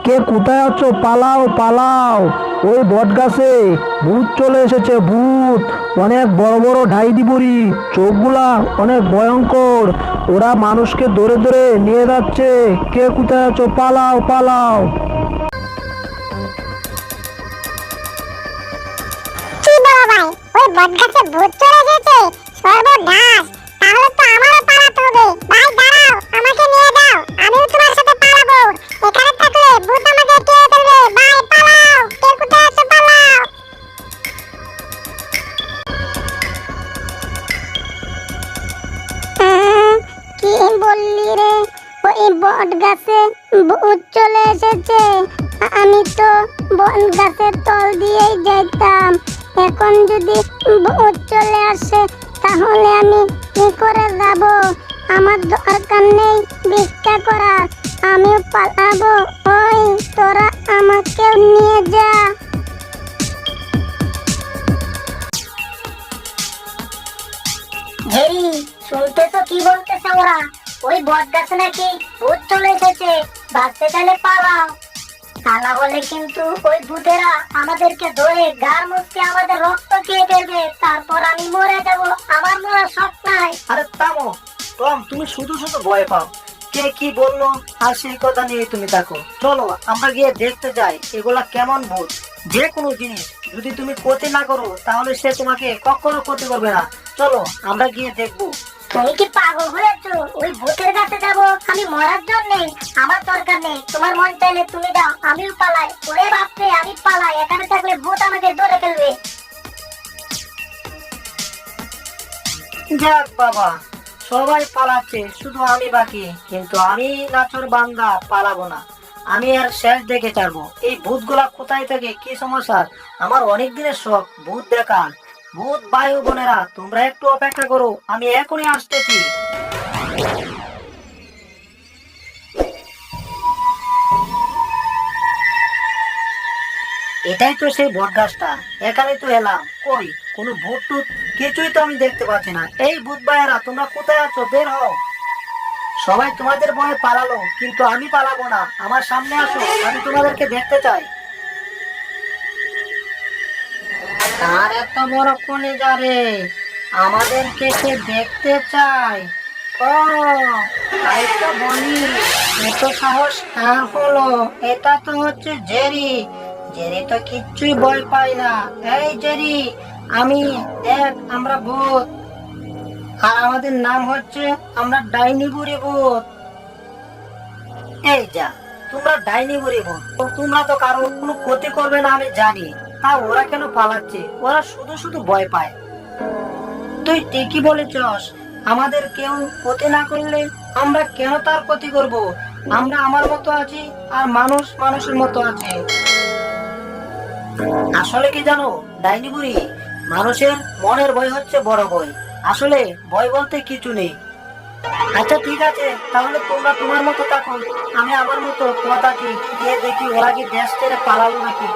কে কোথায় আছো? পালাও পালাও! ওই বট গাছে ভূত চলে এসেছে, ভূত! অনেক বড় বড় ঢাইদি বুড়ি, চোখগুলা অনেক ভয়ঙ্কর। ওরা মানুষকে ধরে ধরে নিয়ে যাচ্ছে। কে কোথায় আছো? পালাও পালাও! কি বলো ভাই, ওই বটগাছে ভূত চলে এসেছে? সর্বনাশ! তাহলে তো আমারও পালাতে হবে। ভাই দাঁড়াও, আমাকে নিয়ে যাও, আমিও তোমার সাথে পালাবো। এখানে থাকলে ভূত আমাকে খেয়ে ফেলবে। ভাই পালাও, কে কোথায় আছো? পালাও! কি বললি রে? ওই বট গাছে ভূত চলে এসেছে? আমি তো বট গাছের তল দিয়েই যেতাম। এখন যদি ভূত চলে আসে তাহলে আমি কি করে যাব? আমার দরকার নেই ভিক্ষা করার, আমিও পালাবো। ওই তোরা আমাকেও নিয়ে যা। জেরি, শুনতেছো কি বলতেছে ওরা? ওই বট গাছে নাকি ভূত চলে এসেছে। বাঁচতে চাইলে পালাও, তা না হলে কিন্তু ওই ভূতেরা আমাদেরকে ধরে গার মুখে আমাদের রক্ত খেয়ে ফেলবে। তারপর আমি মরে যাব। আমার মরার শখ নাই। আরে থামো টম, তুমি শুধু শুধু ভয় পাও। কে কি বললো আর সেই কথা নিয়ে তুমি থাকো। চলো আমরা গিয়ে দেখতে যাই এগুলা কেমন ভূত। যে কোনো জিনিস যদি তুমি ক্ষতি না করো তাহলে সে তোমাকে কখনো ক্ষতি করবে না। চলো আমরা গিয়ে দেখবো। তুমি কি পাগল হয়েছো? ওই ভূতের কাছে যাব আমি মরার জন্য? আমার দরকার নেই। তোমার মন চাইলে তুমি যাও, আমিও পালাই। ওরে বাপরে, আমি পালাই। এখানে থাকলে ভূত আমাকে ধরে ফেলবে। যাক বাবা, সবাই পালাচ্ছে, শুধু আমি বাকি। কিন্তু আমি নাচর বান্দা পালাবো না। আমি আর শেষ দেখে ছাড়বো। এই ভূতগুলা কোথায় থেকে, কি সমস্যা? আমার অনেক দিনের শখ ভূত দেখার। ভূত ভাই ও বোনেরা, তোমরা একটু অপেক্ষা করো, আমি এখনই আসতেছি। এটাই তো সেই বট গাছটা, এখানে তো এলাম। কই কোনো ভূত টুত কিছুই তো আমি দেখতে পাচ্ছি না। এই ভূত ভাইয়েরা, তোমরা কোথায় আছো? বের হও। সবাই তোমাদের ভয়ে পালালো, কিন্তু আমি পালাবো না। আমার সামনে আসো, আমি তোমাদেরকে দেখতে চাই। তার এত বড় কলিজা রে, আমাদেরকে সে দেখতে চায়। ও তাই তো বলি, এত সাহস কার হলো? এটা তো হচ্ছে জেরি। জেরি তো কিচ্ছুই ভয় পায় না। এই জেরি, আমি দেখ, আমরা ভূত, আর আমাদের নাম হচ্ছে, আমরা ডাইনি বুড়ি ভূত। এই যা, তোমরা ডাইনি বুড়ি ভূত, তো তোমরা তো কারো কোনো ক্ষতি করবে না আমি জানি। তা ওরা কেন পালাচ্ছে? ওরা শুধু শুধু ভয় পায়। তুই ঠিকই বলেছস, আমাদের কেউ ক্ষতি না করলে আমরা কেন তার ক্ষতি করব? আমরা আমার মতো আছি, আর মানুষ মানুষের মতো আছে। আসলে কি জানো ডাইনি বুড়ি, মানুষের মনের ভয় হচ্ছে বড় ভয়। আসলে ভয় বলতে কিছু নেই। আচ্ছা ঠিক আছে, তাহলে তোমরা তোমার মতো থাকো, আমি আমার মতো কথা কি গিয়ে দেখি ওরা কি দেশ ছেড়ে পালালো নাকি।